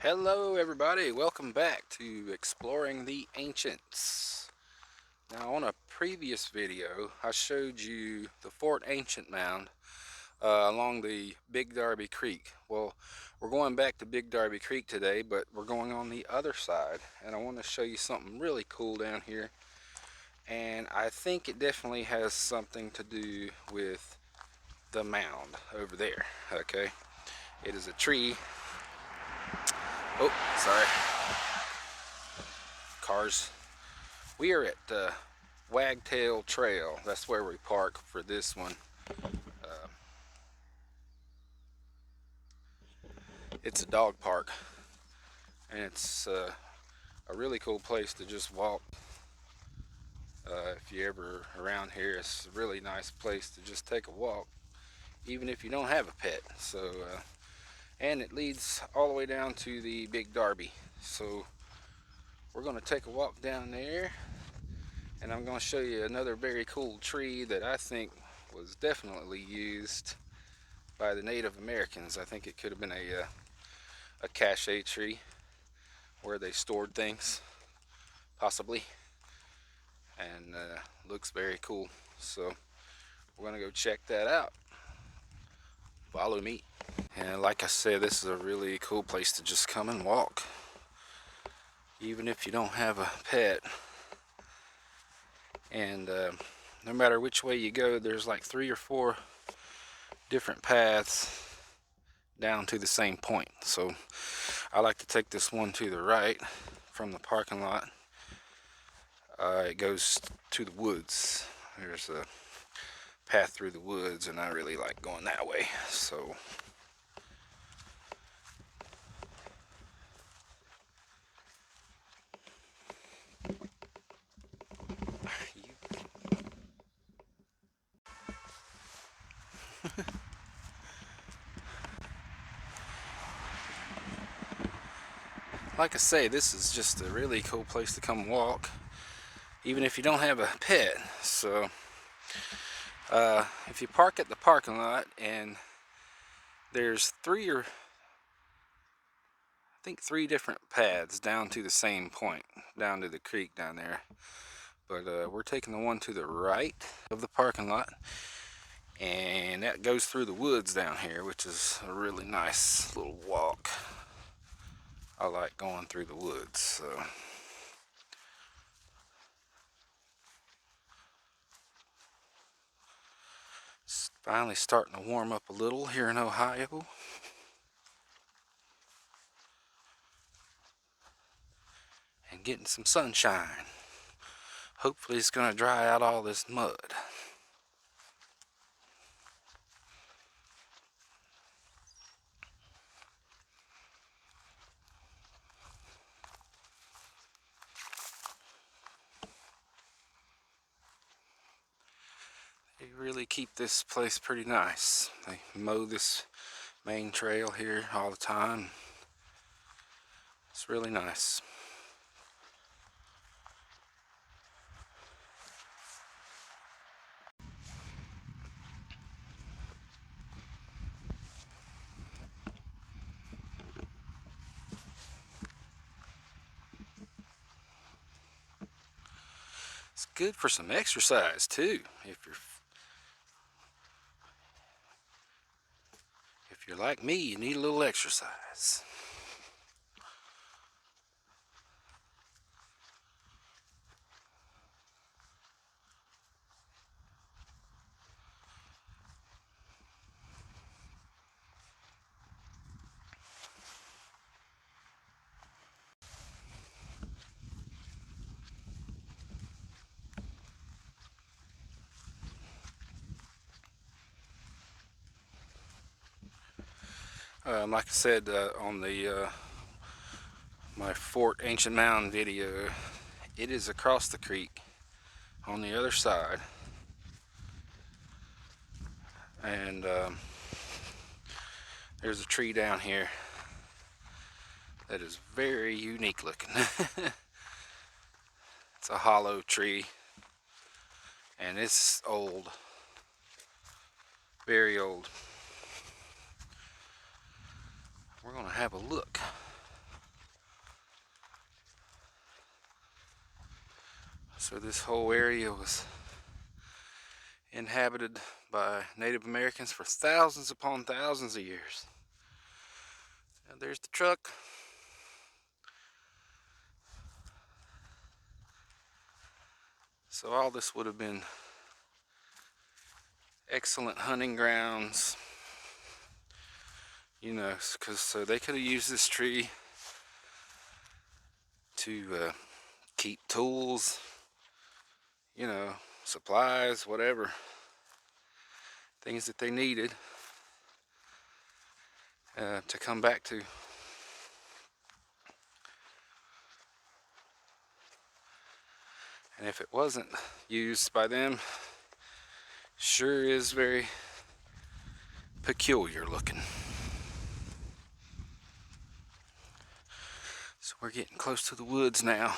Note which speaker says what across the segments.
Speaker 1: Hello everybody, welcome back to Exploring the Ancients. Now on a previous video I showed you the Fort Ancient Mound along the Big Darby Creek. Well, we're going back to Big Darby Creek today, but we're going on the other side, and I want to show you something really cool down here, and I think it definitely has something to do with the mound over there. Okay, it is a tree. Oh, sorry. Cars. We are at Wagtail Trail. That's where we park for this one. It's a dog park, and it's a really cool place to just walk. If you're ever around here, it's a really nice place to just take a walk, even if you don't have a pet. And it leads all the way down to the Big Darby. So we're going to take a walk down there, and I'm going to show you another very cool tree that I think was definitely used by the Native Americans. I think it could have been a cache tree where they stored things, possibly, and looks very cool. So we're gonna go check that out. Follow me. And like I said, this is a really cool place to just come and walk, even if you don't have a pet. And no matter which way you go, there's like 3 or 4 different paths down to the same point. So I like to take this one to the right from the parking lot. It goes to the woods. There's a path through the woods, and I really like going that way. So like I say, this is just a really cool place to come walk, even if you don't have a pet. So if you park at the parking lot, and there's 3 different paths down to the same point, down to the creek down there. But we're taking the one to the right of the parking lot, and that goes through the woods down here, which is a really nice little walk. I like going through the woods. So it's finally starting to warm up a little here in Ohio. And getting some sunshine. Hopefully it's going to dry out all this mud. They really keep this place pretty nice. They mow this main trail here all the time. It's really nice. It's good for some exercise too. If you're like me, you need a little exercise. Like I said on the my Fort Ancient Mound video, it is across the creek on the other side, and there's a tree down here that is very unique looking. It's a hollow tree, and it's old, very old. We're gonna have a look. So this whole area was inhabited by Native Americans for thousands upon thousands of years. Now there's the truck. So all this would have been excellent hunting grounds, you know, because so they could have used this tree to keep tools, you know, supplies, whatever, things that they needed to come back to. And if it wasn't used by them, sure is very peculiar looking. So we're getting close to the woods now.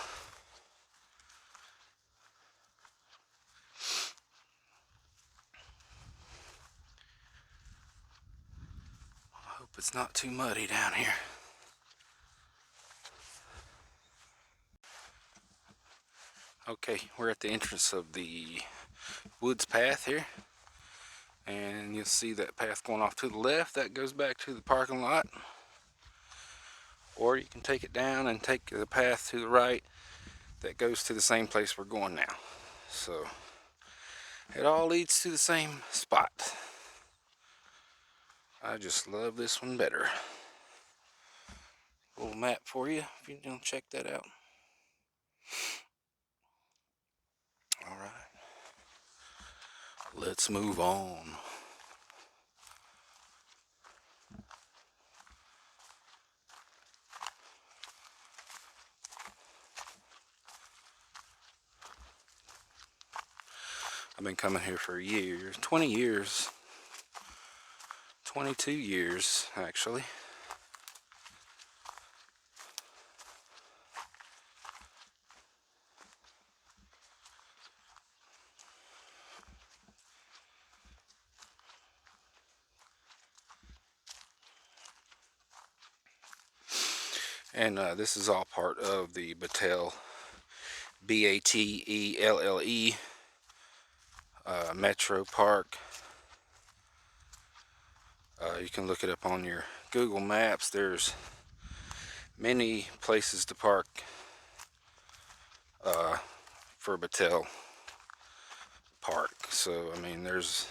Speaker 1: I hope it's not too muddy down here. Okay, we're at the entrance of the woods path here. And you'll see that path going off to the left. That goes back to the parking lot. Or you can take it down and take the path to the right. That goes to the same place we're going now. So it all leads to the same spot. I just love this one better. Little map for you if you don't check that out. All right, let's move on. I've been coming here for years, 20 years, 22 years actually. And this is all part of the Battelle, B-A-T-E-L-L-E Metro Park. You can look it up on your Google Maps. There's many places to park for Battelle Park. So I mean, there's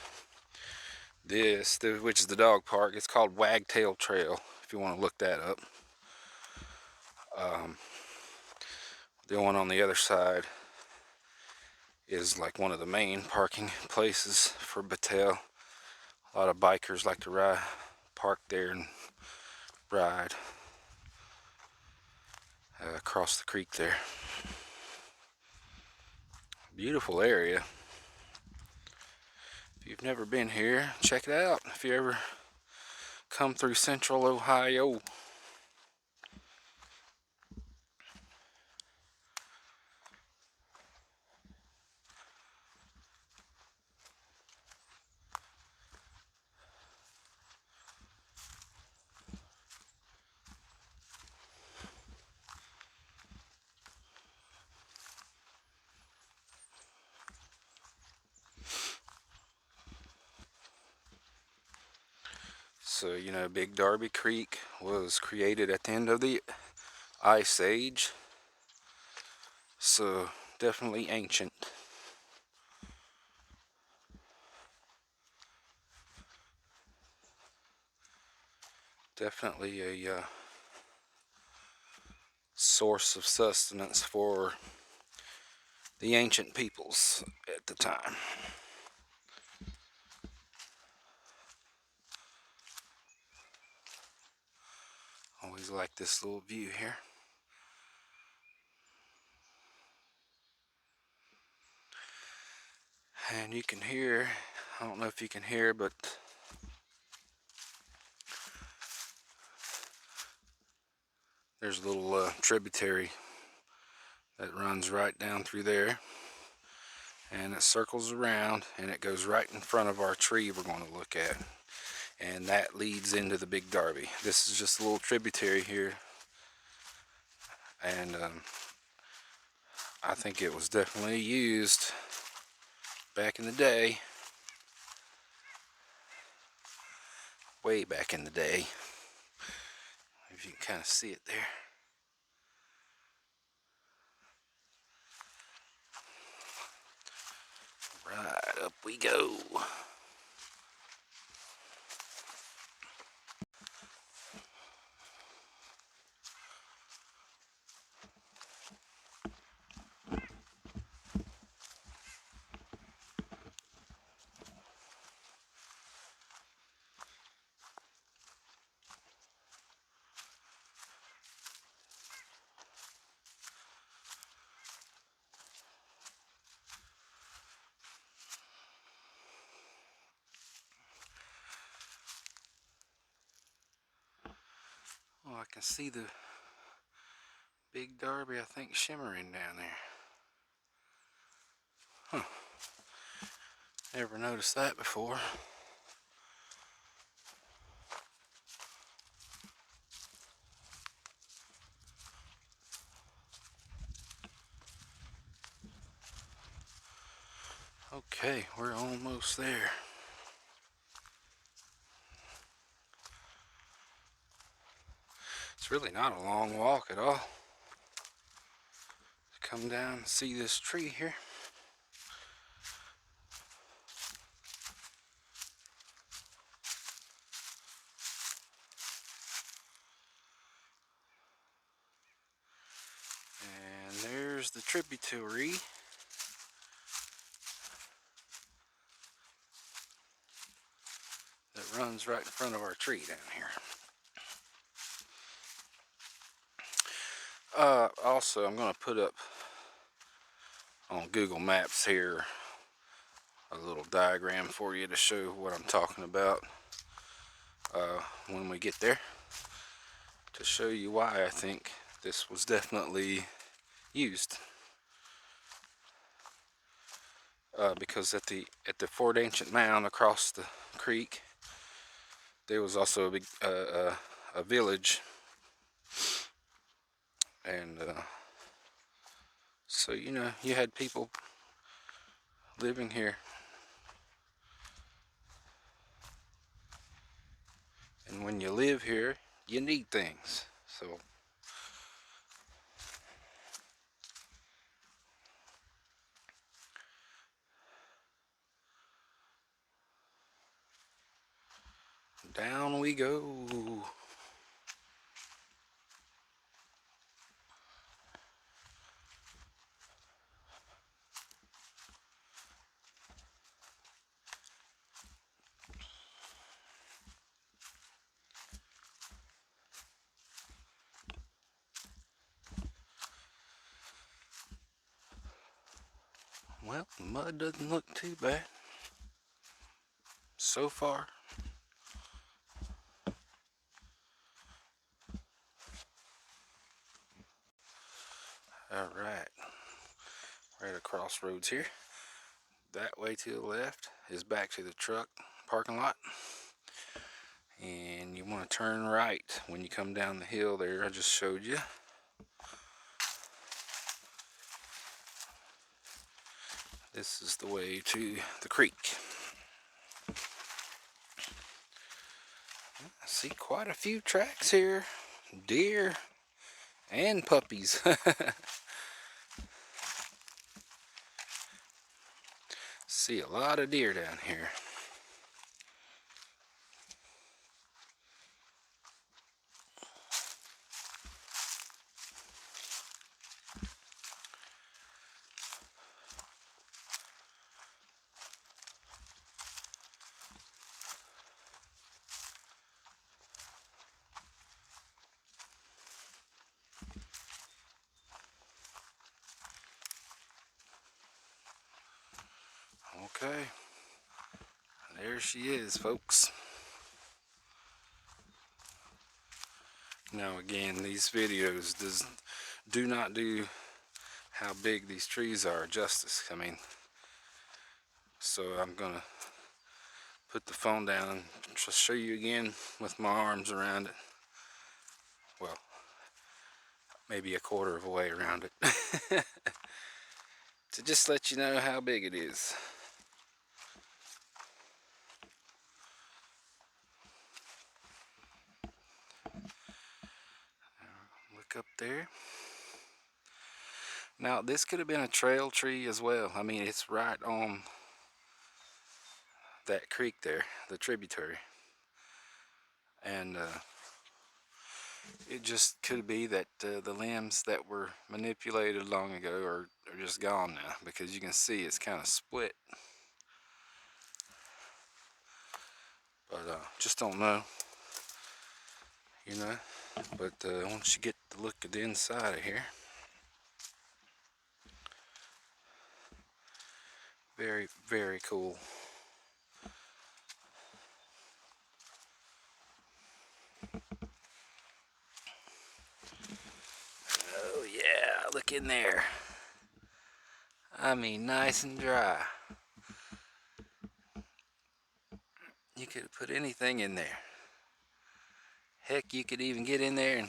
Speaker 1: this, which is the dog park. It's called Wagtail Trail, if you want to look that up. The one on the other side is like one of the main parking places for Battelle. A lot of bikers like to park there and ride across the creek there. Beautiful area. If you've never been here, check it out. If you ever come through Central Ohio. So, you know, Big Darby Creek was created at the end of the Ice Age. So, definitely ancient. Definitely a source of sustenance for the ancient peoples at the time. Always like this little view here. And you can hear, I don't know if you can hear, but there's a little tributary that runs right down through there. And it circles around and it goes right in front of our tree we're going to look at. And that leads into the Big Darby. This is just a little tributary here. And I think it was definitely used back in the day. Way back in the day. If you can kind of see it there. Right, up we go. Oh, I can see the Big Darby, I think, shimmering down there. Huh. Never noticed that before. Okay, we're almost there. It's really not a long walk at all. Come down and see this tree here. And there's the tributary. That runs right in front of our tree down here. Also, I'm going to put up on Google Maps here a little diagram for you to show what I'm talking about when we get there, to show you why I think this was definitely used. Because at the Fort Ancient Mound across the creek, there was also a big a village, and so you know, you had people living here, and when you live here, you need things. So down we go. Well, the mud doesn't look too bad so far. Alright, we're at a crossroads here. That way to the left is back to the truck parking lot. And you want to turn right when you come down the hill there I just showed you. This is the way to the creek. I see quite a few tracks here. Deer and puppies. See a lot of deer down here. Okay, there she is, folks. Now again, these videos do not do how big these trees are justice. I mean, so I'm gonna put the phone down and just show you again with my arms around it. Well, maybe a quarter of a way around it. to just let you know how big it is. Look up there. Now this could have been a trail tree as well. I mean, it's right on that creek there, the tributary. And it just could be that the limbs that were manipulated long ago are just gone now, because you can see it's kind of split. But just don't know, you know. But once you get to look at the inside of here, very, very cool. Oh yeah, look in there. I mean, nice and dry. You could put anything in there. Heck, you could even get in there and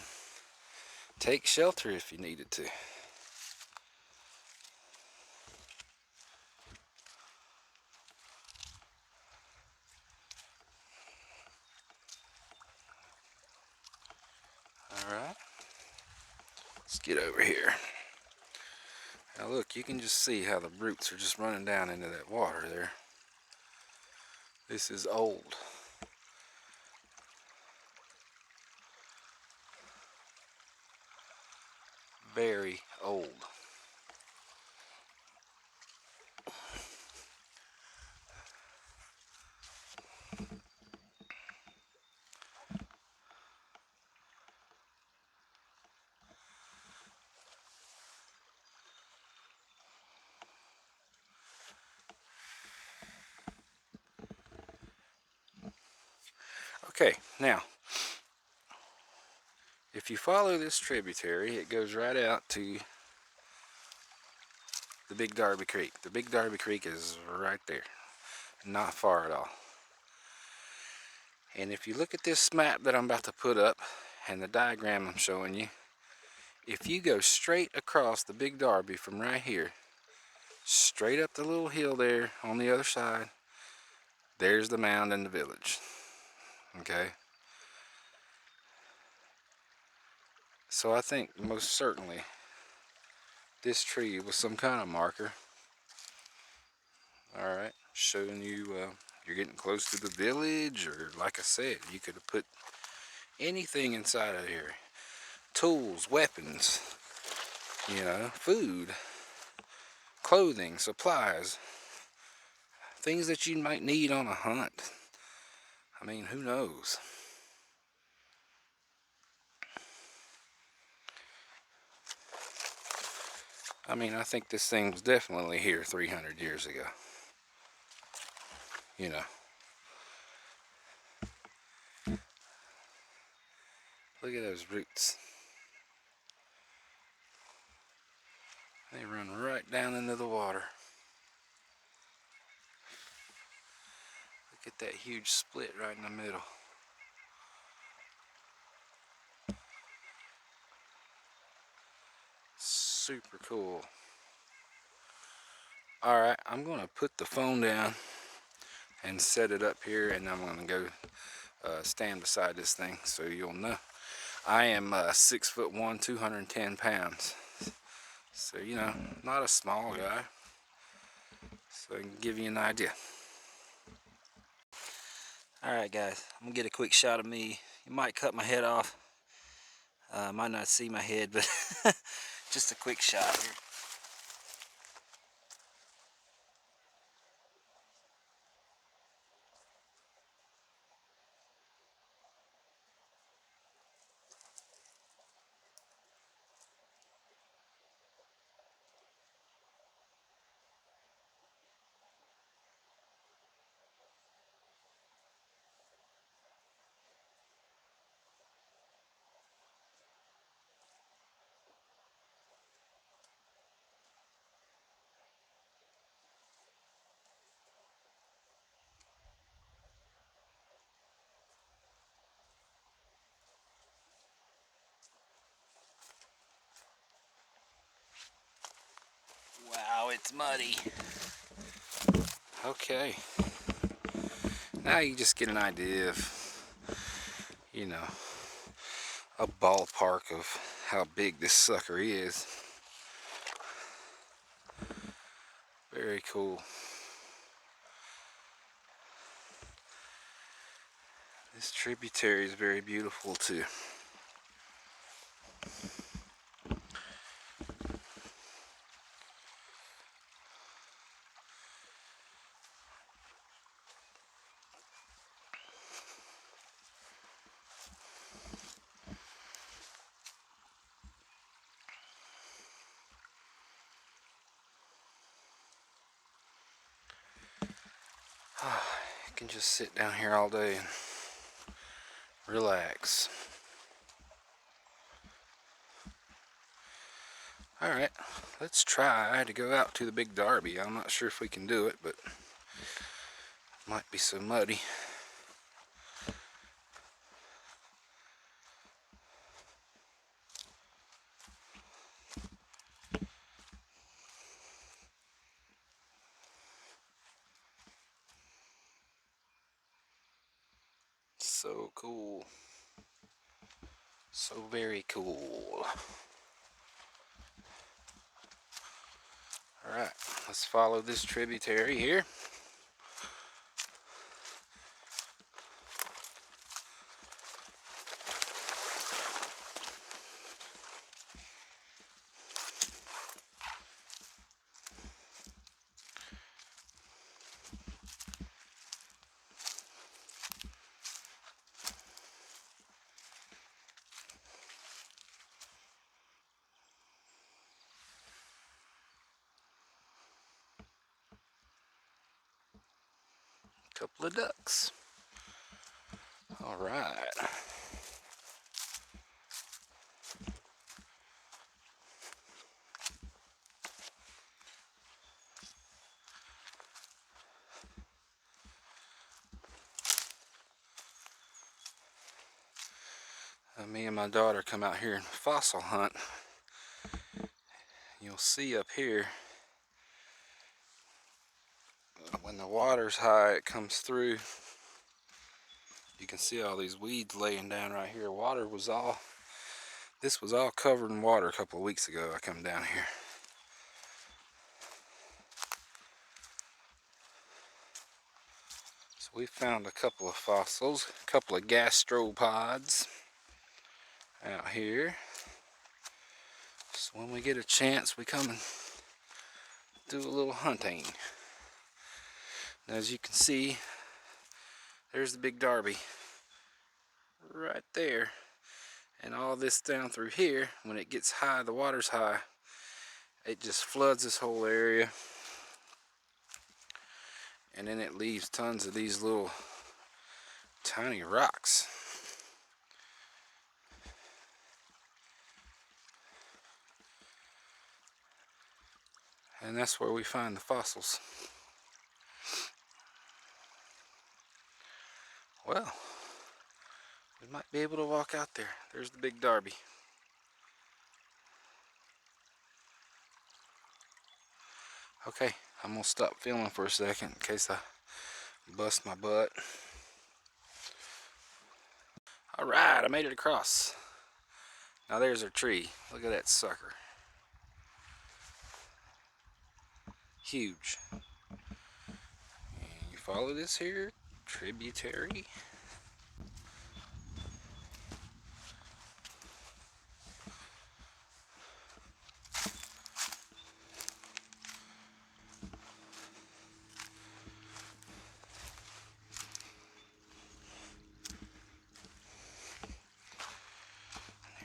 Speaker 1: take shelter if you needed to. Alright, let's get over here. Now look, you can just see how the roots are just running down into that water there. This is old. Very old. Okay, now, if you follow this tributary, it goes right out to the Big Darby Creek. The Big Darby Creek is right there, not far at all. And if you look at this map that I'm about to put up and the diagram I'm showing you, if you go straight across the Big Darby from right here, straight up the little hill there on the other side, there's the mound and the village. Okay? So I think most certainly this tree was some kind of marker. Alright, showing you you're getting close to the village, or like I said, you could have put anything inside of here. Tools, weapons, you know, food, clothing, supplies, things that you might need on a hunt. I mean, who knows? I mean, I think this thing was definitely here 300 years ago. You know. Look at those roots. They run right down into the water. Look at that huge split right in the middle. Super cool. Alright, I'm going to put the phone down and set it up here, and I'm going to go stand beside this thing so you'll know. I am 6'1", 210 pounds. So, you know, not a small guy. So I can give you an idea. Alright guys, I'm going to get a quick shot of me. You might cut my head off. Might not see my head, but just a quick shot here. it's muddy. Okay. Now you just get an idea of, you know, a ballpark of how big this sucker is. Very cool. This tributary is very beautiful too. You can just sit down here all day and relax. Alright, let's try to go out to the Big Darby. I'm not sure if we can do it, but it might be so muddy. So cool. So very cool. Alright, let's follow this tributary here. Couple of ducks. All right. Me and my daughter come out here and fossil hunt. You'll see up here, when the water's high, it comes through. You can see all these weeds laying down right here. This was all covered in water a couple of weeks ago. I come down here. So we found a couple of fossils, a couple of gastropods out here. So when we get a chance, we come and do a little hunting. And as you can see, there's the Big Darby right there. And all this down through here, when it gets high, the water's high, it just floods this whole area. And then it leaves tons of these little tiny rocks. And that's where we find the fossils. Well, we might be able to walk out there. There's the Big Darby. Okay, I'm gonna stop filming for a second in case I bust my butt. Alright, I made it across. Now there's our tree. Look at that sucker. Huge. And you follow this here tributary.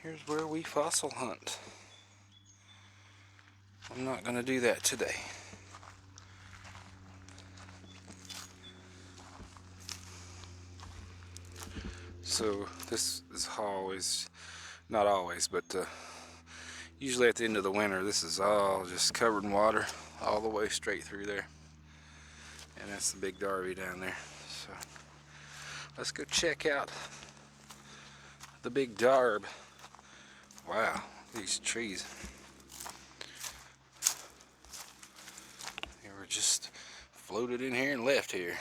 Speaker 1: Here's where we fossil hunt. I'm not going to do that today. So this always, not always, but usually at the end of the winter, this is all just covered in water all the way straight through there. And that's the Big Darby down there. So let's go check out the Big Darb. Wow, these trees. floated in here and left here.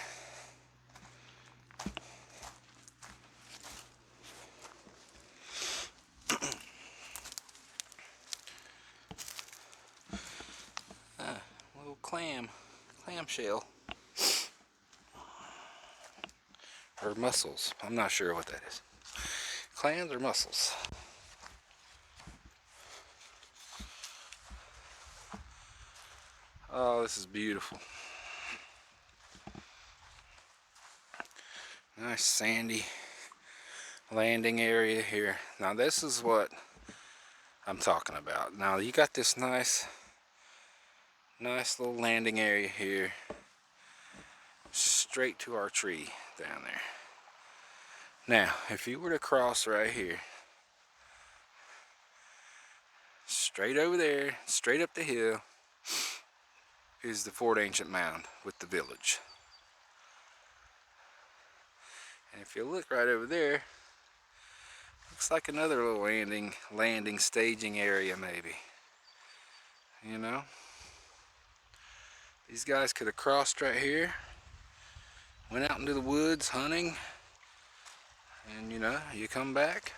Speaker 1: Little clamshell. Or mussels. I'm not sure what that is. Clams or mussels. Oh, this is beautiful. Nice sandy landing area here. Now this is what I'm talking about. Now you got this nice little landing area here, straight to our tree down there. Now if you were to cross right here, straight over there, straight up the hill, is the Fort Ancient Mound with the village. And if you look right over there, looks like another little landing staging area maybe. You know? These guys could have crossed right here, went out into the woods hunting, and you know, you come back.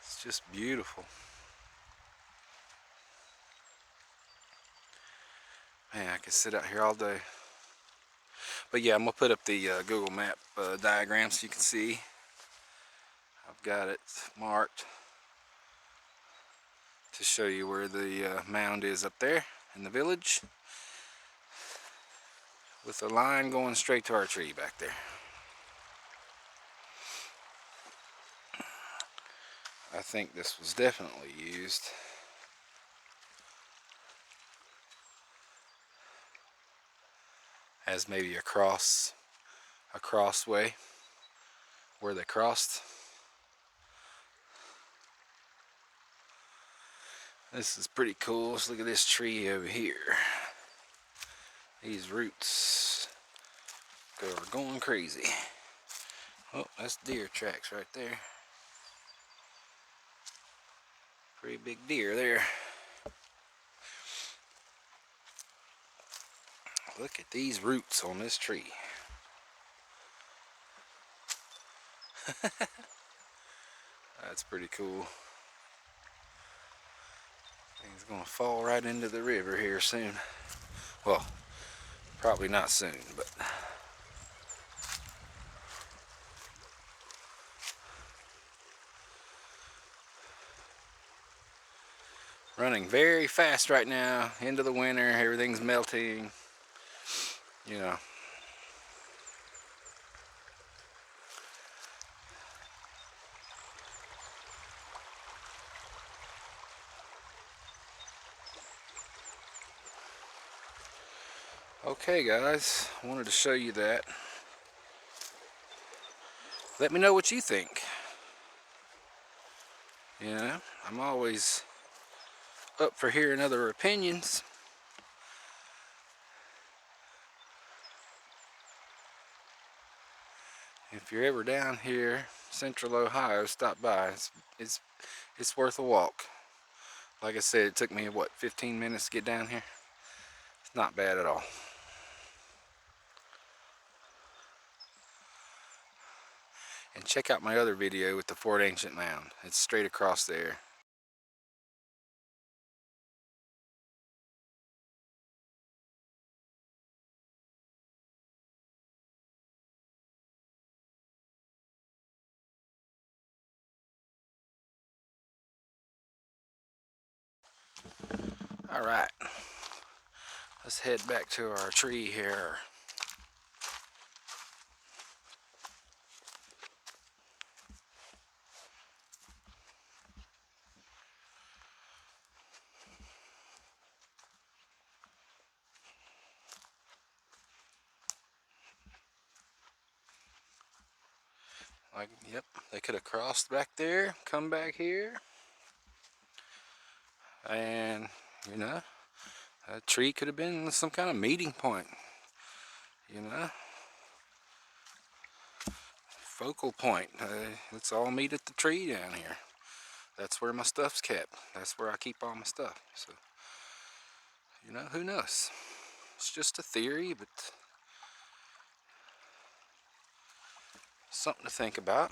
Speaker 1: It's just beautiful. Man, I could sit out here all day. But yeah, I'm gonna put up the Google Map diagram so you can see. I've got it marked to show you where the mound is up there in the village, with a line going straight to our tree back there. I think this was definitely used as maybe a crossway where they crossed. This is pretty cool. Let's look at this tree over here. These roots are going crazy. Oh, that's deer tracks right there. Pretty big deer there. Look at these roots on this tree. That's pretty cool. It's gonna fall right into the river here soon. Well, probably not soon, but running very fast right now into the winter. Everything's melting, you know. Okay guys, I wanted to show you that. Let me know what you think. You know, I'm always up for hearing other opinions. If you're ever down here, Central Ohio, stop by. It's worth a walk. Like I said, it took me what, 15 minutes to get down here. It's not bad at all. And check out my other video with the Fort Ancient Mound. It's straight across there. Alright, let's head back to our tree here. Like, yep, they could have crossed back there, come back here, and you know, a tree could have been some kind of meeting point, you know, focal point. Let's all meet at the tree down here. that's where my stuff's kept. That's where I keep all my stuff. So, you know, who knows? It's just a theory, but something to think about.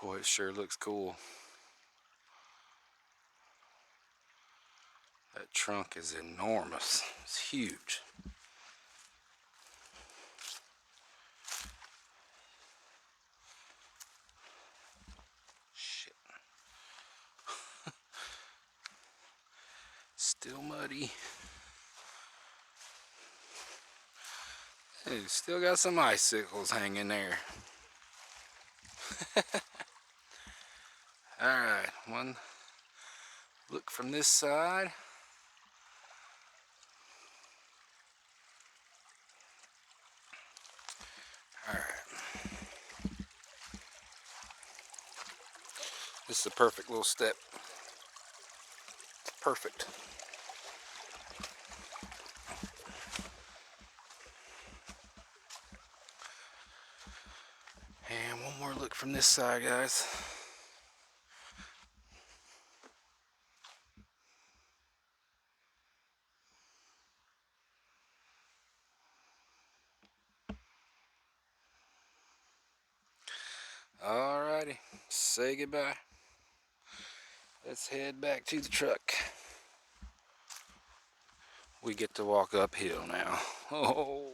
Speaker 1: Boy, it sure looks cool. That trunk is enormous. It's huge. Shit. Still muddy. Hey, still got some icicles hanging there. Alright, one look from this side. Alright. This is a perfect little step. Perfect. And one more look from this side, guys. Alrighty, say goodbye. Let's head back to the truck. We get to walk uphill now. Oh.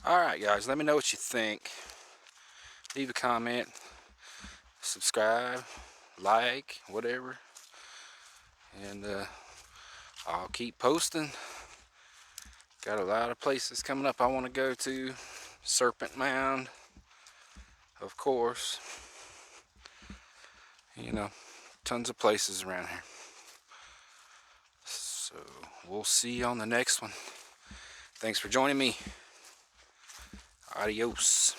Speaker 1: Alright guys, let me know what you think. Leave a comment, subscribe, like, whatever. And I'll keep posting. Got a lot of places coming up I want to go to. Serpent Mound, of course. You know, tons of places around here. So we'll see you on the next one. Thanks for joining me. Adios.